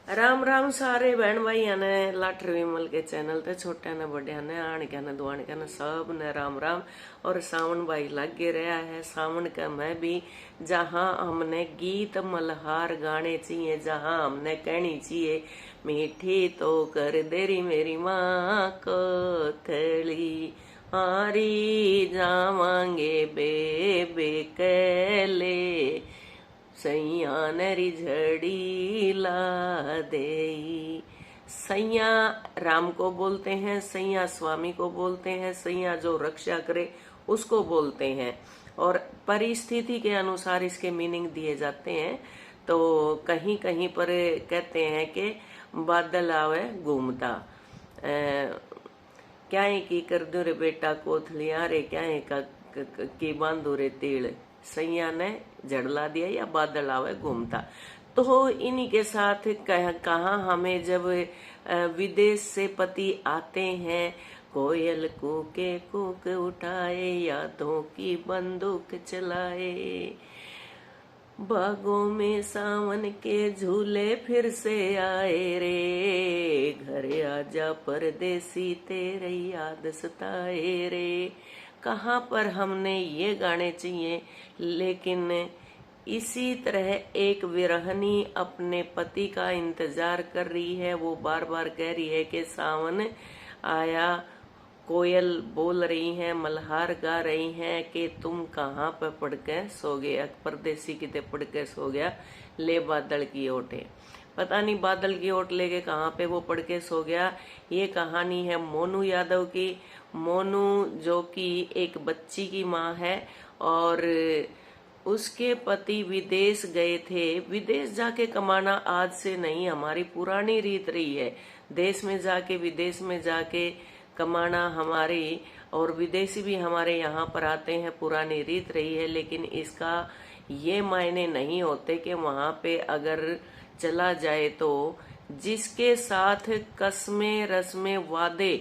राम राम सारे बहन भाई ने लाठर विमल के चैनल ते छोटे ने बड़े ने आण के ने दुआन के ने सब ने राम राम। और सावन भाई लगे रहा है सावन का मैं भी जहां हमने गीत मल्हार गाने चाहिए, जहां हमने कहनी चाहिए मीठी तो कर देरी मेरी माँ को थली हारी जावांगे बेबे कैले सैया नरी झड़ी ला दे। सैया राम को बोलते हैं, सैया स्वामी को बोलते हैं, सैया जो रक्षा करे उसको बोलते हैं। और परिस्थिति के अनुसार इसके मीनिंग दिए जाते हैं। तो कहीं कहीं पर कहते हैं कि बादल आवे घूमता, क्या है की कर दो रे बेटा कोथलिया रे, क्या है की बांधो रे तीड़, सैया ने झड़ला दिया या बादल आवे घूमता। तो इन्हीं के साथ कहा हमें जब विदेश से पति आते हैं, कोयल कूके कूक उठाए यादों की बंदूक चलाए, बागों में सावन के झूले फिर से आए रे, घर आजा परदेसी तेरे याद सताए रे। कहाँ पर हमने ये गाने चाहिए, लेकिन इसी तरह एक विरहनी अपने पति का इंतजार कर रही है। वो बार बार कह रही है कि सावन आया, कोयल बोल रही है, मल्हार गा रही हैं कि तुम कहाँ पे पड़ के सो गए, परदेसी किते पड़ के सो गया, ले बादल की ओटे। पता नहीं बादल की ओट लेके कहाँ पे वो पड़ के सो गया। ये कहानी है मोनू यादव की। मोनू जो कि एक बच्ची की माँ है और उसके पति विदेश गए थे। विदेश जाके कमाना आज से नहीं, हमारी पुरानी रीत रही है। देश में जाके विदेश में जाके कमाना हमारी, और विदेशी भी हमारे यहाँ पर आते हैं, पुरानी रीत रही है। लेकिन इसका ये मायने नहीं होते कि वहां पे अगर चला जाए तो जिसके साथ कस्में रस्में वादे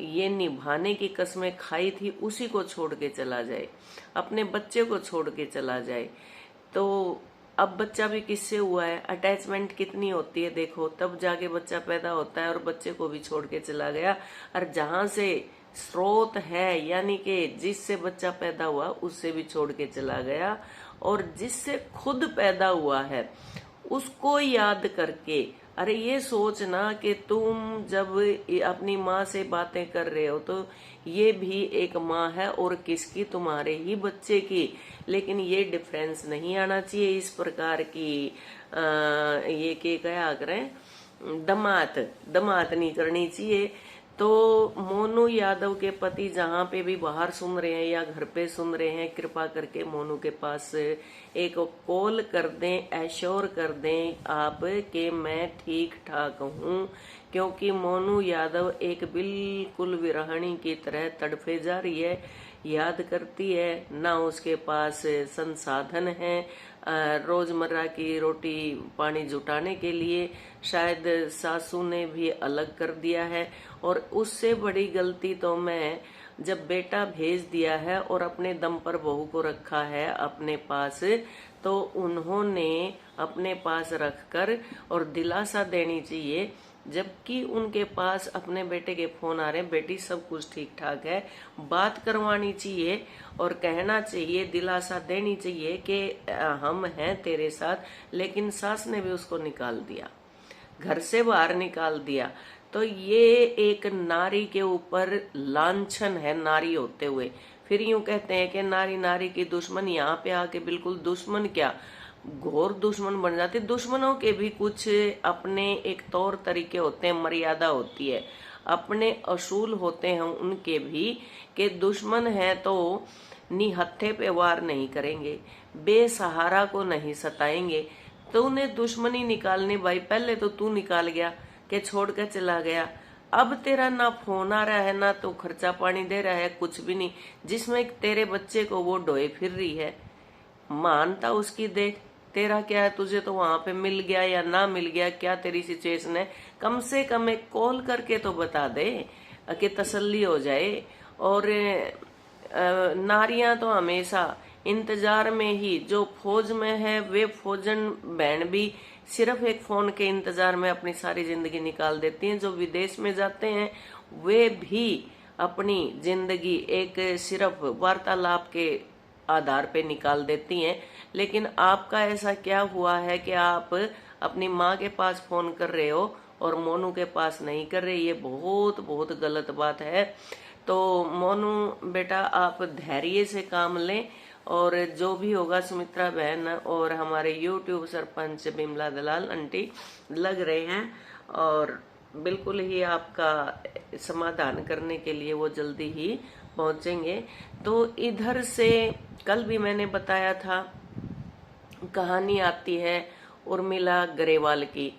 ये निभाने की कस्में खाई थी उसी को छोड़ के चला जाए, अपने बच्चे को छोड़ के चला जाए। तो अब बच्चा भी किससे हुआ है, अटैचमेंट कितनी होती है देखो, तब जाके बच्चा पैदा होता है और बच्चे को भी छोड़ के चला गया। और जहां से स्रोत है यानी कि जिससे बच्चा पैदा हुआ उससे भी छोड़ के चला गया, और जिससे खुद पैदा हुआ है उसको याद करके। अरे ये सोचना कि तुम जब अपनी माँ से बातें कर रहे हो तो ये भी एक माँ है और किसकी, तुम्हारे ही बच्चे की। लेकिन ये डिफरेंस नहीं आना चाहिए इस प्रकार की ये के क्या करें दमात नहीं करनी चाहिए। तो मोनू यादव के पति जहां पे भी बाहर सुन रहे हैं या घर पे सुन रहे हैं, कृपा करके मोनू के पास एक कॉल कर दें, एश्योर कर दें आप कि मैं ठीक ठाक हूं। क्योंकि मोनू यादव एक बिल्कुल विरहणी की तरह तड़फे जा रही है, याद करती है, ना उसके पास संसाधन है रोजमर्रा की रोटी पानी जुटाने के लिए। शायद सासू ने भी अलग कर दिया है। और उससे बड़ी गलती तो मैं जब बेटा भेज दिया है और अपने दम पर बहू को रखा है अपने पास, तो उन्होंने अपने पास रखकर और दिलासा देनी चाहिए, जबकि उनके पास अपने बेटे के फोन आ रहे हैं, बेटी सब कुछ ठीक ठाक है, बात करवानी चाहिए और कहना चाहिए, दिलासा देनी चाहिए कि हम हैं तेरे साथ। लेकिन सास ने भी उसको निकाल दिया, घर से बाहर निकाल दिया। तो ये एक नारी के ऊपर लांछन है नारी होते हुए। फिर यूं कहते हैं कि नारी नारी की दुश्मन, यहाँ पे आके बिल्कुल दुश्मन क्या, घोर दुश्मन बन जाते। दुश्मनों के भी कुछ अपने एक तौर तरीके होते हैं, मर्यादा होती है, अपने असूल होते हैं उनके भी, कि दुश्मन है तो निहत्थे पे वार नहीं करेंगे, बेसहारा को नहीं सताएंगे। तो उन्हें दुश्मनी निकालनी भाई, पहले तो तू निकाल गया कि छोड़ कर चला गया, अब तेरा ना फोन आ रहा है ना तो खर्चा पानी दे रहा है, कुछ भी नहीं, जिसमें तेरे बच्चे को वो ढोए फिर रही है। मानता उसकी देख, तेरा क्या है, तुझे तो वहां पे मिल गया या ना मिल गया, क्या तेरी सिचुएशन है, कम से कम एक कॉल करके तो बता दे कि तसल्ली हो जाए। और नारियां तो हमेशा इंतजार में ही, जो फौज में है वे फौजन बहन भी सिर्फ एक फोन के इंतजार में अपनी सारी जिंदगी निकाल देती हैं। जो विदेश में जाते हैं वे भी अपनी जिंदगी एक सिर्फ वार्तालाप के आधार पे निकाल देती हैं। लेकिन आपका ऐसा क्या हुआ है कि आप अपनी माँ के पास फोन कर रहे हो और मोनू के पास नहीं कर रहे? ये बहुत बहुत गलत बात है। तो मोनू बेटा, आप धैर्य से काम लें और जो भी होगा सुमित्रा बहन और हमारे यूट्यूब सरपंच बिमला दलाल आंटी लग रहे हैं और बिल्कुल ही आपका समाधान करने के लिए वो जल्दी ही पहुंचेंगे। तो इधर से कल भी मैंने बताया था, कहानी आती है उर्मिला ग्रेवाल की।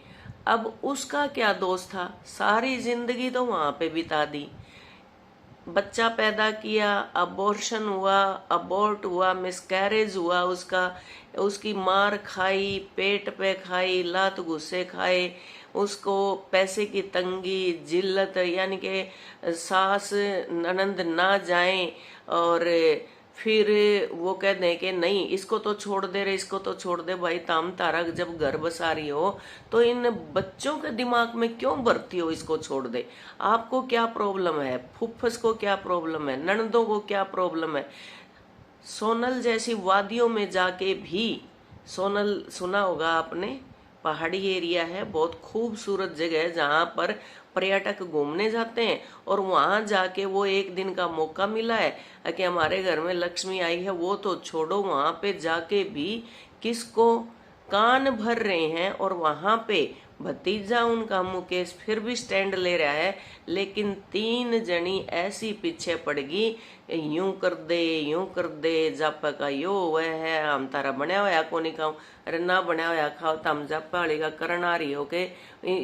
अब उसका क्या दोष था? सारी जिंदगी तो वहां पे बिता दी, बच्चा पैदा किया, अबॉर्शन हुआ, अबॉर्ट हुआ, मिसकैरेज हुआ, उसकी मार खाई, पेट पे खाई, लात गुस्से खाए, उसको पैसे की तंगी, जिल्लत, यानी कि सास ननंद ना जाए और फिर वो कह दें कि नहीं इसको तो छोड़ दे रहे, इसको तो छोड़ दे भाई, ताम तारक जब घर बसा रही हो तो इन बच्चों के दिमाग में क्यों भरती हो इसको छोड़ दे। आपको क्या प्रॉब्लम है? फुफ्फस को क्या प्रॉब्लम है? ननदों को क्या प्रॉब्लम है? सोनल जैसी वादियों में जाके भी, सोनल सुना होगा आपने, पहाड़ी एरिया है, बहुत खूबसूरत जगह है जहां पर पर्यटक घूमने जाते हैं और वहां जाके वो एक दिन का मौका मिला है कि हमारे घर में लक्ष्मी आई है, वो तो छोड़ो, वहां पे जाके भी किसको कान भर रहे हैं और वहां पे भतीजा उनका मुकेश फिर भी स्टैंड ले रहा है। लेकिन 3 जनी ऐसी पीछे पड़ गई, यूं कर दे जापा का यो वह है, हम तारा बनया होया को नहीं खाऊ, अरे ना बनया होया खाओ तो हम जापा वाली का करना रही हो के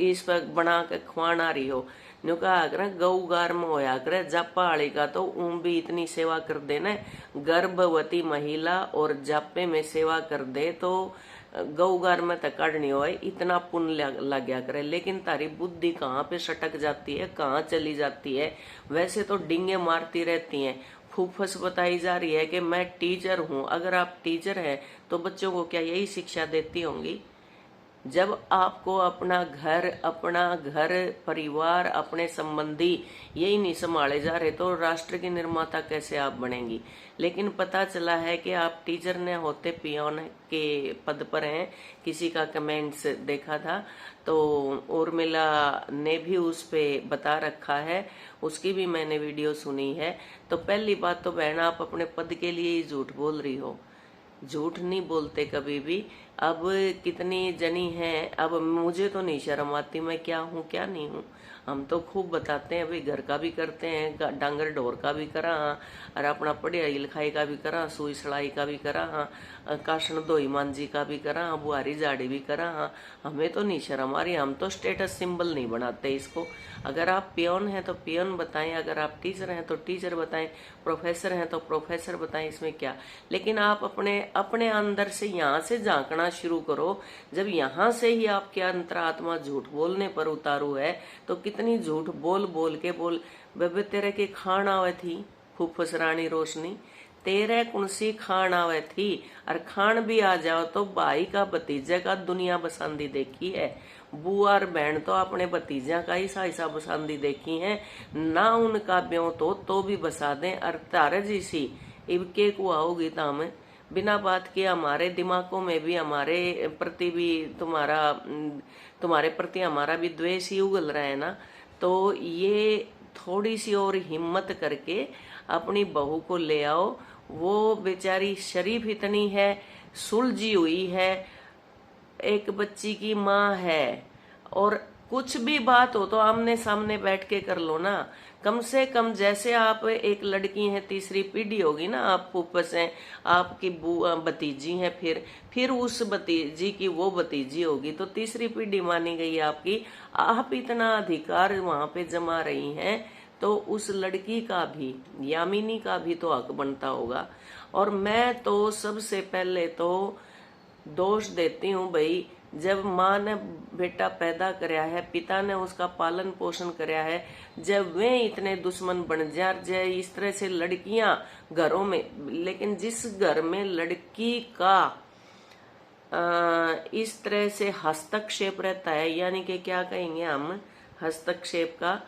इस पर बना के खुआना रही हो। न्यू कहा कर गऊ गार में होया करे, जापा वाली का तो भी इतनी सेवा कर देना, गर्भवती महिला और जापे में सेवा कर दे तो गौगार में तो काटनी हो, इतना पुण्य लग गया करे। लेकिन तारी बुद्धि कहाँ पे सटक जाती है, कहाँ चली जाती है? वैसे तो डिंगे मारती रहती हैं। फूफस बताई जा रही है कि मैं टीचर हूँ। अगर आप टीचर हैं तो बच्चों को क्या यही शिक्षा देती होंगी? जब आपको अपना घर परिवार, अपने संबंधी यही नहीं संभाले जा रहे तो राष्ट्र की निर्माता कैसे आप बनेंगी? लेकिन पता चला है कि आप टीचर ने होते पियोन के पद पर हैं। किसी का कमेंट्स देखा था तो उर्मिला ने भी उस पे बता रखा है, उसकी भी मैंने वीडियो सुनी है। तो पहली बात तो बहन, आप अपने पद के लिए ही झूठ बोल रही हो, झूठ नहीं बोलते कभी भी। अब कितनी जनी हैं, अब मुझे तो नहीं शर्म आती, मैं क्या हूँ क्या नहीं हूँ। हम तो खूब बताते हैं, भाई घर का भी करते हैं, डांगर ढोर का भी करा हाँ, और अपना पढ़ाई लिखाई का भी करा, सुई सड़ाई का भी करा हाँ, काशन धोई मांझी का भी करा हाँ, बुआरी झाड़ी भी करा हाँ। हमें तो नहीं शर्म आ रही, हम तो स्टेटस सिंबल नहीं बनाते इसको। अगर आप पियोन हैं तो पियोन बताएं, अगर आप टीचर हैं तो टीचर बताएं, प्रोफेसर हैं तो प्रोफेसर बताएं, इसमें क्या। लेकिन आप अपने अंदर से यहाँ से झांकना शुरू करो। जब यहाँ से ही आपके अंतरात्मा झूठ बोलने पर उतारू है तो कितनी झूठ बोल बोल के बेबे तेरे के खान आवे थी फूफस रानी रोशनी, तेरे कुंसी खान आवे थी, और खान भी आ जाओ तो भाई का भतीजे का दुनिया बसांदी देखी है। बुआ और बहन तो अपने भतीजा का ही साइसा बसांदी देखी है ना, उनका ब्यों तो भी बसा दें। और तारे जैसी इबके को आओगी तो हमें बिना बात के हमारे दिमागों में भी हमारे प्रति भी तुम्हारे प्रति हमारा भी द्वेष ही उगल रहा है ना। तो ये थोड़ी सी और हिम्मत करके अपनी बहू को ले आओ। वो बेचारी शरीफ इतनी है, सुलझी हुई है, एक बच्ची की माँ है, और कुछ भी बात हो तो आमने सामने बैठ के कर लो ना। कम से कम जैसे आप एक लड़की हैं, तीसरी पीढ़ी होगी ना, आप फूफस हैं, आपकी भतीजी हैं, फिर उस भतीजी की वो भतीजी होगी तो तीसरी पीढ़ी मानी गई आपकी। आप इतना अधिकार वहां पे जमा रही हैं तो उस लड़की का भी, यामिनी का भी तो हक बनता होगा। और मैं तो सबसे पहले तो दोष देती हूँ भाई, जब माँ ने बेटा पैदा कराया है, पिता ने उसका पालन पोषण कराया है, जब वे इतने दुश्मन बन जाए इस तरह से लड़कियां घरों में। लेकिन जिस घर में लड़की का इस तरह से हस्तक्षेप रहता है, यानी कि क्या कहेंगे हम, हस्तक्षेप का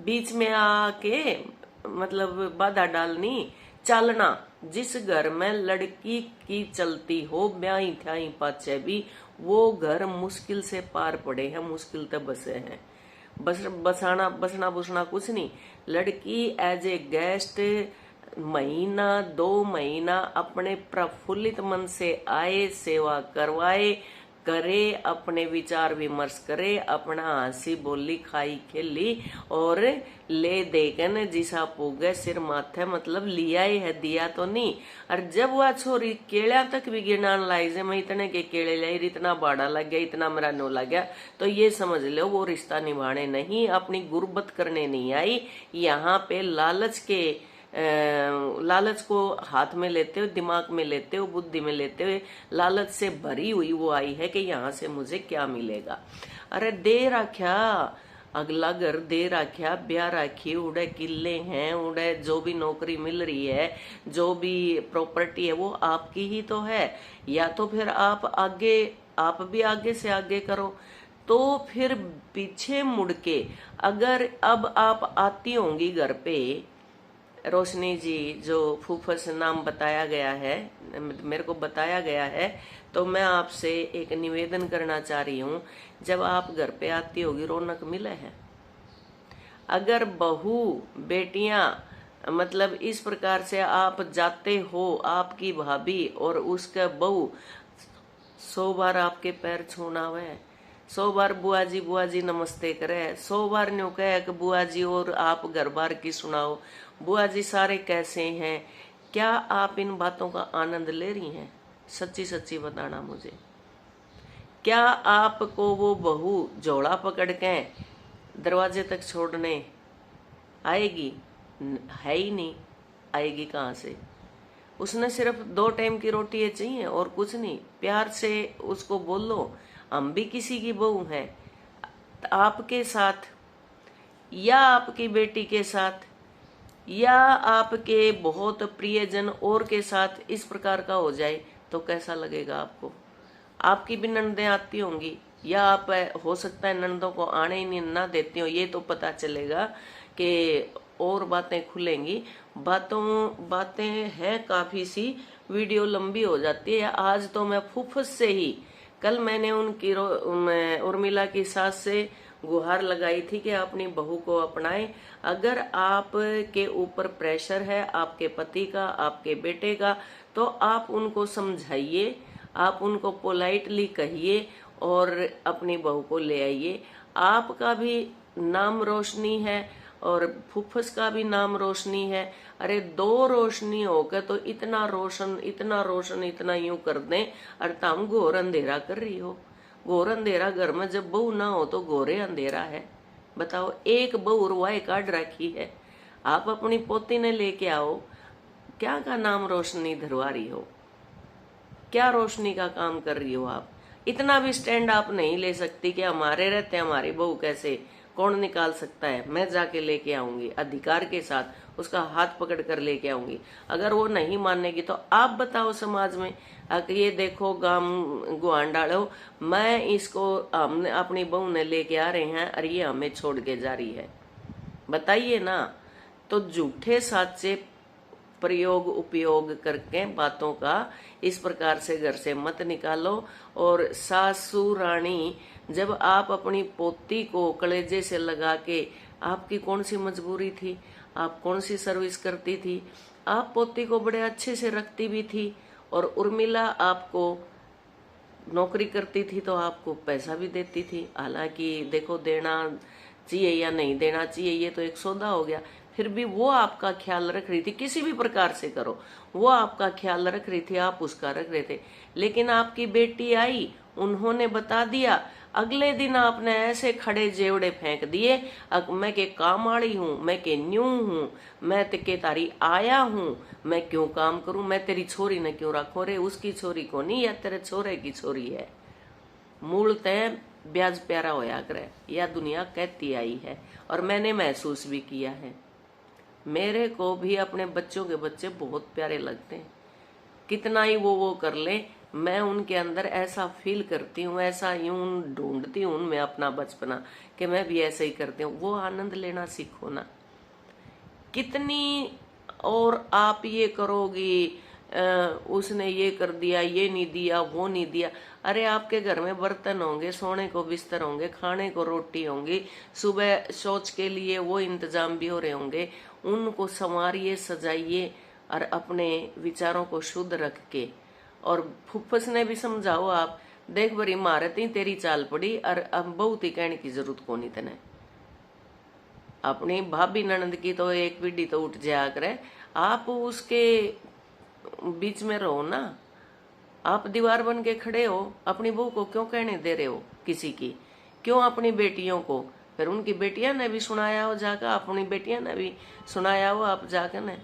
बीच में आके मतलब बाधा डालनी, चलना। जिस घर में लड़की की चलती हो ब्याही थ्याही पाचे भी, वो घर मुश्किल से पार पड़े हैं, मुश्किल तक बसे हैं। बसना बुसना कुछ नहीं। लड़की एज ए गेस्ट महीना 2 महीना अपने प्रफुल्लित मन से आए, सेवा करवाए, करे, अपने विचार विमर्श करे, अपना हंसी बोली खाई खेली और ले देकर जिसा पूगे सिर माथे, मतलब लिया ही है, दिया तो नहीं। और जब वह छोरी केड़ा तक भी गिनान लाई जे, मैं इतने के केड़े लाई, इतना बाड़ा लग गया, इतना मेरा नो लग गया, तो ये समझ लो वो रिश्ता निभाने नहीं, अपनी गुर्बत करने नहीं आई। यहाँ पे लालच को हाथ में लेते हुए, दिमाग में लेते हुए, बुद्धि में लेते हुए, लालच से भरी हुई वो आई है कि यहाँ से मुझे क्या मिलेगा। अरे दे रख्या अगला घर, दे रख्या ब्याह राखी, उड़े किले हैं, उड़े जो भी नौकरी मिल रही है, जो भी प्रॉपर्टी है, वो आपकी ही तो है। या तो फिर आप भी आगे से आगे करो। तो फिर पीछे मुड़ के अगर अब आप आती होंगी घर पे, रोशनी जी जो फूफस नाम बताया गया है, मेरे को बताया गया है, तो मैं आपसे एक निवेदन करना चाह रही हूँ, जब आप घर पे आती होगी रौनक मिले है। अगर बहू बेटियां मतलब इस प्रकार से आप जाते हो, आपकी भाभी और उसका बहू 100 बार आपके पैर छूना हुए, 100 बार बुआ जी नमस्ते करे, 100 बार न्यू कहे कि बुआ जी और आप घर बार की सुनाओ, बुआ जी सारे कैसे हैं। क्या आप इन बातों का आनंद ले रही हैं? सच्ची सच्ची बताना मुझे। क्या आपको वो बहू जोड़ा पकड़ के दरवाजे तक छोड़ने आएगी? है ही नहीं, आएगी कहाँ से? उसने सिर्फ 2 टाइम की रोटी चाहिए और कुछ नहीं। प्यार से उसको बोलो, हम भी किसी की बहू हैं, आपके साथ या आपकी बेटी के साथ या आपके बहुत प्रियजन और के साथ इस प्रकार का हो जाए तो कैसा लगेगा आपको? आपकी भी ननदें आती होंगी, या आप हो सकता है ननदों को आने ही नहीं ना देती हो, ये तो पता चलेगा कि और बातें खुलेंगी। बातें हैं काफी सी, वीडियो लंबी हो जाती है। आज तो मैं फुफस से ही, कल मैंने उनकी उर्मिला की सास से गुहार लगाई थी कि अपनी बहू को अपनाएं। अगर आप के ऊपर प्रेशर है आपके पति का, आपके बेटे का, तो आप उनको समझाइए, आप उनको पोलाइटली कहिए और अपनी बहू को ले आइए। आपका भी नाम रोशनी है और फुफस का भी नाम रोशनी है। अरे 2 रोशनी होकर तो इतना रोशन इतना यूं कर दें, और तुम घोर अंधेरा कर रही हो। घोर अंधेरा घर में जब बहू ना हो तो घोरे अंधेरा है। बताओ, एक बहू रुवाई काट रखी है, आप अपनी पोती ने लेके आओ, क्या का नाम रोशनी धरवा रही हो? क्या रोशनी का काम कर रही हो आप? इतना भी स्टैंड आप नहीं ले सकती कि हमारे रहते हमारी बहू कैसे, कौन निकाल सकता है? मैं जाके लेके आऊंगी, अधिकार के साथ उसका हाथ पकड़ कर लेके आऊंगी। अगर वो नहीं मानेगी तो आप बताओ समाज में, ये देखो गांव गुआन डालो, मैं इसको हमने अपनी बहू ने लेके आ रहे हैं और ये हमें छोड़ के जा रही है, बताइए ना। तो झूठे साचे प्रयोग उपयोग करके बातों का इस प्रकार से घर से मत निकालो। और सासू रानी, जब आप अपनी पोती को कलेजे से लगा के, आपकी कौन सी मजबूरी थी, आप कौन सी सर्विस करती थी, आप पोती को बड़े अच्छे से रखती भी थी, और उर्मिला आपको नौकरी करती थी तो आपको पैसा भी देती थी। हालांकि देखो, देना चाहिए या नहीं देना चाहिए ये तो एक सौदा हो गया, फिर भी वो आपका ख्याल रख रही थी, किसी भी प्रकार से करो, वो आपका ख्याल रख रही थी, आप उसका रख रहे थे। लेकिन आपकी बेटी आई, उन्होंने बता दिया, अगले दिन आपने ऐसे खड़े जेवड़े फेंक दिए, मैं के काम आड़ी हूँ, मैं के न्यू हूँ, मैं के तारी आया हूँ, मैं क्यों काम करूं, मैं तेरी छोरी ने क्यों रखो रे, उसकी छोरी को नहीं, या तेरे छोरे की छोरी है। मूल तय ब्याज प्यारा होया करे, यह दुनिया कहती आई है और मैंने महसूस भी किया है। मेरे को भी अपने बच्चों के बच्चे बहुत प्यारे लगते हैं, कितना ही वो कर ले, मैं उनके अंदर ऐसा फील करती हूँ, ऐसा यूं ढूंढती हूँ मैं अपना बचपना कि मैं भी ऐसे ही करती हूँ। वो आनंद लेना सीखो ना। कितनी और आप ये करोगी, उसने ये कर दिया, ये नहीं दिया, वो नहीं दिया। अरे आपके घर में बर्तन होंगे, सोने को बिस्तर होंगे, खाने को रोटी होंगी, सुबह शौच के लिए वो इंतजाम भी हो रहे होंगे। उनको संवारिए, सजाइए और अपने विचारों को शुद्ध रख के। और फुफ्फस ने भी समझाओ आप, देख बड़ी मारत ही तेरी चाल पड़ी और अब बहुत ही कहने की जरूरत को नहीं तने। अपनी भाभी ननद की तो एक पीढ़ी तो उठ जाया करे, आप उसके बीच में रहो ना। आप दीवार बन के खड़े हो, अपनी बहू को क्यों कहने दे रहे हो किसी की? क्यों अपनी बेटियों को? फिर उनकी बेटियां ने भी सुनाया हो जाकर, अपनी बेटियां ने भी सुनाया हो आप जाकर ने।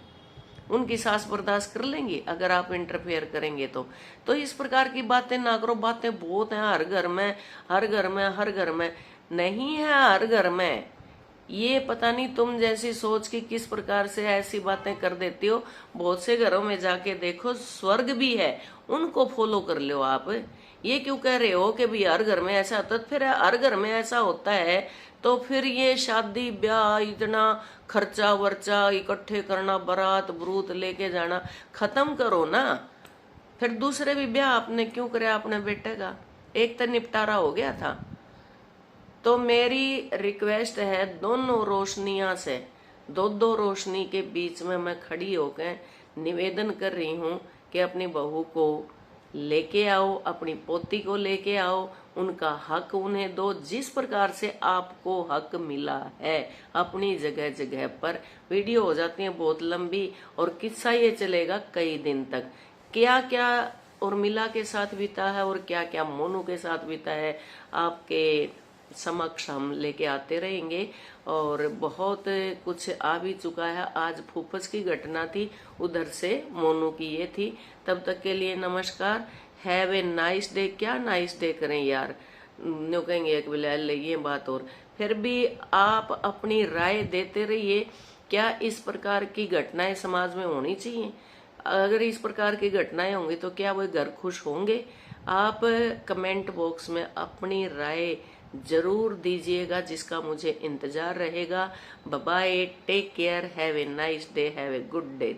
उनकी सास बर्दाश्त कर लेंगी अगर आप इंटरफेयर करेंगे तो इस प्रकार की बातें ना करो। बातें बहुत हैं हर घर में, हर घर में, हर घर में नहीं है, हर घर में। ये पता नहीं तुम जैसी सोच की किस प्रकार से ऐसी बातें कर देती हो। बहुत से घरों में जाके देखो, स्वर्ग भी है, उनको फॉलो कर लो आप। ये क्यों कह रहे हो कि भी हर घर में ऐसा होता है? फिर हर घर में ऐसा होता है तो फिर ये शादी ब्याह, इतना खर्चा वर्चा इकट्ठे करना, बारात बरूत लेके जाना, खत्म करो ना। फिर दूसरे भी ब्याह आपने क्यों करे अपने बेटे का? एक तो निपटारा हो गया था। तो मेरी रिक्वेस्ट है, दोनों रोशनियां से, दो रोशनी के बीच में मैं खड़ी होकर निवेदन कर रही हूं कि अपनी बहू को लेके आओ, अपनी पोती को लेके आओ, उनका हक उन्हें दो जिस प्रकार से आपको हक मिला है। अपनी जगह जगह पर वीडियो हो जाती है बहुत लंबी और किस्सा ये चलेगा कई दिन तक, क्या क्या उर्मिला के साथ बीता है और क्या क्या मोनू के साथ बीता है, आपके समक्ष हम लेके आते रहेंगे। और बहुत कुछ आ भी चुका है। आज फूफस की घटना थी, उधर से मोनू की ये थी। तब तक के लिए नमस्कार, हैव ए नाइस डे। क्या नाइस डे करें यार, न्यू कहेंगे एक बिल्कुल ये बात। और फिर भी आप अपनी राय देते रहिए, क्या इस प्रकार की घटनाएं समाज में होनी चाहिए? अगर इस प्रकार की घटनाएं होंगी तो क्या वो घर खुश होंगे? आप कमेंट बॉक्स में अपनी राय जरूर दीजिएगा, जिसका मुझे इंतजार रहेगा। Bye bye, take care, have a nice day, have a good day,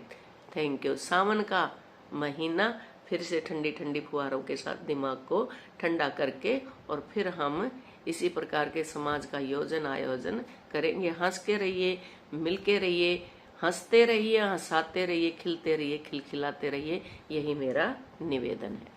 thank you. Sawan का महीना फिर से ठंडी ठंडी फुहारों के साथ दिमाग को ठंडा करके और फिर हम इसी प्रकार के समाज का आयोजन करेंगे। हंस के रहिए, मिल के रहिए, हंसते रहिए, हंसाते रहिए, खिलते रहिए, खिलखिलाते रहिए, यही मेरा निवेदन है।